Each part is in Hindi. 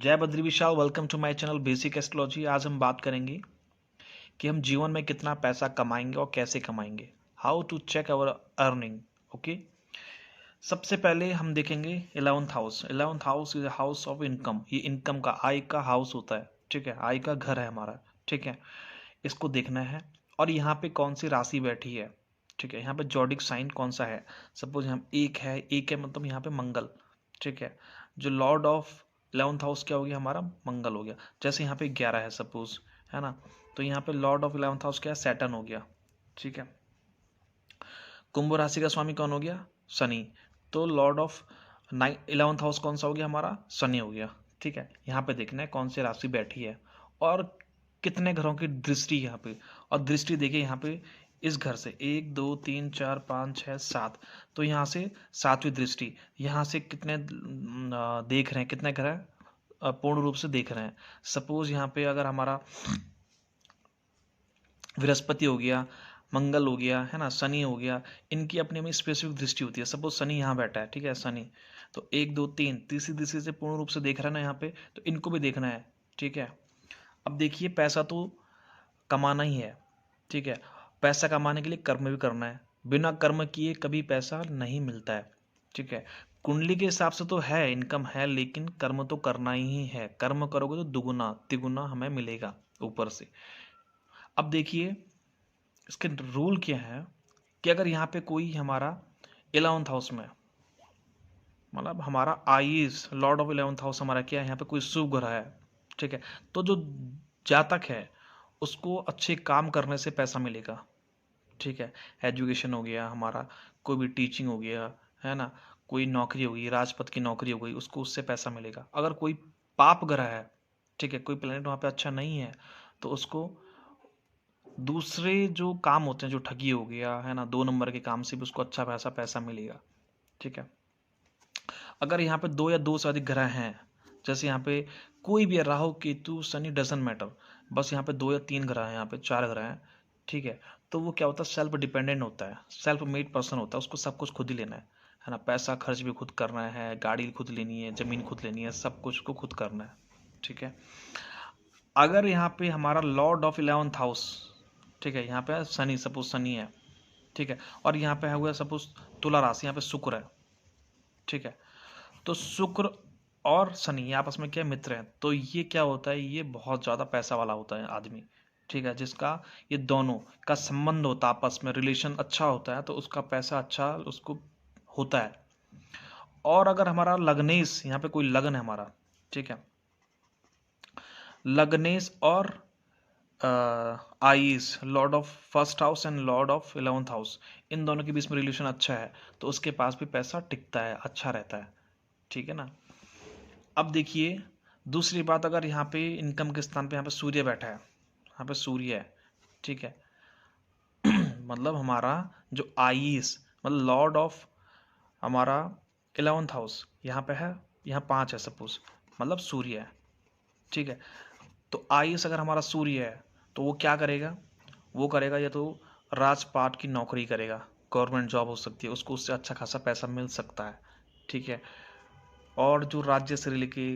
जय Badri Vishal, welcome to my channel basic astrology. आज हम बात करेंगे कि हम जीवन में कितना पैसा कमाएंगे और कैसे कमाएंगे। How to check our earning. Okay, सबसे पहले हम देखेंगे 11th house. 11th house is house of income. ये इनकम का, आय का हाउस होता है। ठीक है, आय का घर है हमारा। ठीक है, इसको देखना है। और यहाँ पे कौन सी राशि बैठी है। ठीक है, यहाँ पे जॉडिक साइन कौन सा है। सपोज हम एक है मतलब यहाँ पे मंगल। ठीक है, जो लॉर्ड ऑफ 11th हाउस क्या हो गया, हमारा मंगल हो गया। जैसे यहाँ पे 11 है सपोज, है ना, तो यहाँ पे लॉर्ड ऑफ 11th हाउस क्या है, सैटर्न हो गया। ठीक है, कुंभ राशि का स्वामी कौन हो गया, शनि। तो लॉर्ड ऑफ 11th हाउस कौन सा हो गया, हमारा शनि हो गया। ठीक है, यहाँ पे देखना है कौन सी राशि बैठी है और कितने घरों की दृष्टि यहाँ पे। और दृष्टि देखिए यहाँ पे इस घर से 1 2 3 4 5 6 7, तो यहाँ से सातवीं दृष्टि। यहाँ से कितने देख रहे हैं, कितने घर हैं, पूर्ण रूप से देख रहे हैं। सपोज यहाँ पे अगर हमारा बृहस्पति हो गया, मंगल हो गया, है ना, शनि हो गया, इनकी अपनी अपनी स्पेसिफिक दृष्टि होती है। सपोज शनि यहाँ बैठा है, ठीक है, शनि तो 1 2 3 तीसरी दृष्टि से पूर्ण रूप से देख रहा है ना यहाँ पे, तो इनको भी देखना है। ठीक है, अब देखिए पैसा तो कमाना ही है। ठीक है, पैसा कमाने के लिए कर्म भी करना है। बिना कर्म किए कभी पैसा नहीं मिलता है। ठीक है, कुंडली के हिसाब से तो है, इनकम है, लेकिन कर्म तो करना ही है। कर्म करोगे तो दुगुना तिगुना हमें मिलेगा ऊपर से। अब देखिए इसके रूल क्या है कि अगर यहाँ पे कोई हमारा 11th हाउस में, मतलब हमारा eyes Lord of 11th house हमारा क्या है, यहाँ पे कोई शुभ ग्रह है। ठीक है, तो जो जातक है उसको अच्छे काम करने से पैसा मिलेगा। ठीक है, एजुकेशन हो गया हमारा, कोई भी टीचिंग हो गया, है ना, कोई नौकरी होगी, राजपथ की नौकरी हो गई, उसको उससे पैसा मिलेगा। अगर कोई पाप ग्रह है, ठीक है, कोई प्लेनेट वहाँ पे अच्छा नहीं है, तो उसको दूसरे जो काम होते हैं, जो ठगी हो गया, है ना, 2 नंबर के काम से भी उसको अच्छा पैसा पैसा मिलेगा। ठीक है, अगर यहाँ पे 2 या 2 से अधिक ग्रह हैं, जैसे यहाँ पे कोई भी राहु केतु शनि डजंट मैटर, बस यहाँ पे 2 या 3 ग्रह हैं, यहाँ पे 4 ग्रह हैं। ठीक है, तो वो क्या होता है, सेल्फ डिपेंडेंट होता है, सेल्फ मेड पर्सन होता है, उसको सब कुछ खुद ही लेना है ना, पैसा खर्च भी खुद करना है, गाड़ी खुद लेनी है, जमीन खुद लेनी है, सब कुछ को खुद करना है। ठीक है, अगर यहाँ पे हमारा लॉर्ड ऑफ 11th हाउस, ठीक है, यहाँ पे शनि, सपोज शनि है, ठीक है, और यहाँ पे है हुआ सपोज तुला राशि, यहाँ पे शुक्र है। ठीक है, तो शुक्र और शनि ये आपस में क्या मित्र हैं, तो ये क्या होता है, ये बहुत ज़्यादा पैसा वाला होता है आदमी। ठीक है, जिसका ये दोनों का संबंध होता है, आपस में रिलेशन अच्छा होता है, तो उसका पैसा अच्छा उसको होता है। और अगर हमारा लग्नेश, यहाँ पे कोई लग्न है हमारा, ठीक है, लग्नेश और आइस lord of first house and lord of 11th house, इन दोनों के बीच में रिलेशन अच्छा है, तो उसके पास भी पैसा टिकता है, अच्छा रहता है। ठीक है ना। अब देखिए दूसरी बात, अगर यहाँ पे इनकम के स्थान पे यहाँ पे सूर्य बैठा है, यहाँ पे सूर्य है, ठीक है, मतलब हमारा जो आईस, मतलब लॉर्ड ऑफ हमारा 11th हाउस यहाँ पे है, यहाँ 5 है सपोज, मतलब सूर्य है। ठीक है, तो आईएस अगर हमारा सूर्य है तो वो क्या करेगा, वो करेगा या तो राजपाट की नौकरी करेगा, गवर्नमेंट जॉब हो सकती है उसको, उससे अच्छा खासा पैसा मिल सकता है। ठीक है, और जो राज्य से लेके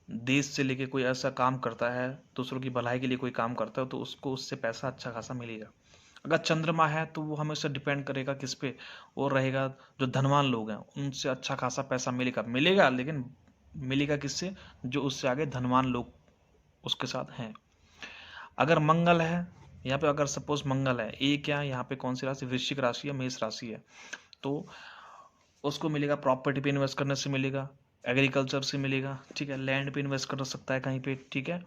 देश से लेके कोई ऐसा काम करता है, दूसरों की भलाई के लिए कोई काम करता है, तो उसको उससे पैसा अच्छा खासा मिलेगा। अगर चंद्रमा है तो वो हमेशा डिपेंड करेगा किस पे, वो रहेगा जो धनवान लोग हैं उनसे अच्छा खासा पैसा मिलेगा, मिलेगा, लेकिन मिलेगा किससे, जो उससे आगे धनवान लोग उसके साथ हैं। अगर मंगल है यहाँ पे, अगर सपोज मंगल है, ए क्या यहाँ पे कौन सी राशि, वृश्चिक राशि है, मेष राशि है, तो उसको मिलेगा प्रॉपर्टी पे इन्वेस्ट करने से मिलेगा, एग्रीकल्चर से मिलेगा। ठीक है, लैंड पे इन्वेस्ट कर सकता है कहीं पे। ठीक है,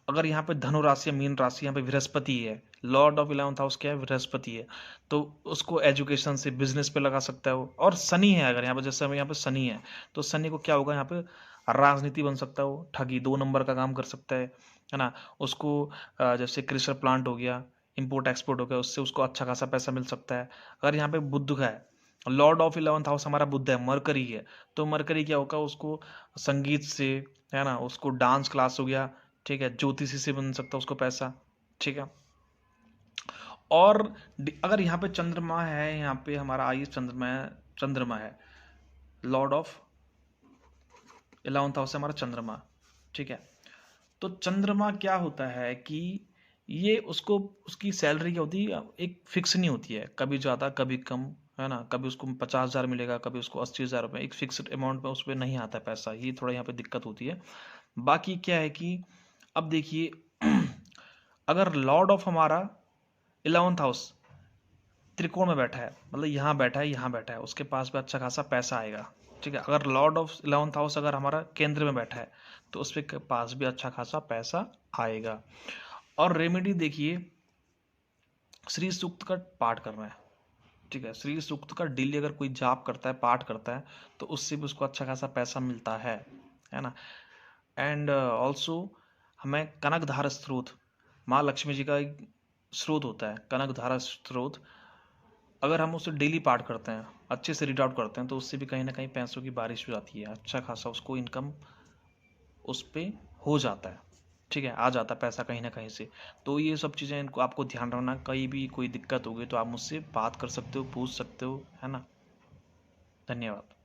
अगर यहाँ पे धनु राशि या मीन राशि, यहाँ पे बृहस्पति है, लॉर्ड ऑफ 11th हाउस क्या है, बृहस्पति है, तो उसको एजुकेशन से बिजनेस पे लगा सकता है वो। और शनि है, अगर यहाँ पे जैसे यहाँ पे शनि है, तो शनि को क्या होगा, यहाँ पे राजनीति बन सकता है वो, ठगी 2 नंबर का काम कर सकता है ना, उसको जैसे क्रिशर प्लांट हो गया, इम्पोर्ट एक्सपोर्ट हो गया, उससे उसको अच्छा खासा पैसा मिल सकता है। अगर यहाँ पे बुध है, लॉर्ड ऑफ 11th हाउस हमारा बुध है, मरकरी है, तो मरकरी क्या होगा, उसको संगीत से, है ना, उसको डांस क्लास हो गया, ठीक है, ज्योतिषी से बन सकता है उसको पैसा। ठीक है, और अगर यहाँ पे चंद्रमा है, यहाँ पे हमारा आयुष चंद्रमा है, लॉर्ड ऑफ 11th हाउस है हमारा चंद्रमा, ठीक है। तो चंद्रमा क्या होता है कि ये उसको उसकी सैलरी क्या होती है, एक फिक्स नहीं होती है, कभी ज़्यादा कभी कम, है ना। कभी उसको 50,000 मिलेगा, कभी उसको 80,000 रुपये, एक फिक्स्ड अमाउंट में उस पर नहीं आता पैसा, ये थोड़ा यहाँ पे दिक्कत होती है। बाकी क्या है कि अब देखिए अगर लॉर्ड ऑफ हमारा 11th हाउस त्रिकोण में बैठा है, मतलब यहाँ बैठा है, यहाँ बैठा है, उसके पास भी अच्छा खासा पैसा आएगा। ठीक है, अगर लॉर्ड ऑफ 11th हाउस अगर हमारा केंद्र में बैठा है तो उसके पास भी अच्छा खासा पैसा आएगा। और रेमेडी देखिए, श्री सूक्त का पाठ करना है। ठीक है, श्री सूक्त का डेली अगर कोई जाप करता है, पाठ करता है, तो उससे भी उसको अच्छा खासा पैसा मिलता है ना। एंड ऑल्सो हमें कनकधारा स्रोत, माँ लक्ष्मी जी का एक स्रोत होता है कनकधारा स्रोत, अगर हम उसे डेली पाठ करते हैं, अच्छे से रीड आउट करते हैं, तो उससे भी कहीं ना कहीं पैसों की बारिश हो जाती है, अच्छा खासा उसको इनकम उस पर हो जाता है। ठीक है, आ जाता है पैसा कहीं ना कहीं से। तो ये सब चीज़ें इनको आपको ध्यान रखना, कहीं भी कोई दिक्कत होगी तो आप मुझसे बात कर सकते हो, पूछ सकते हो, है ना। धन्यवाद।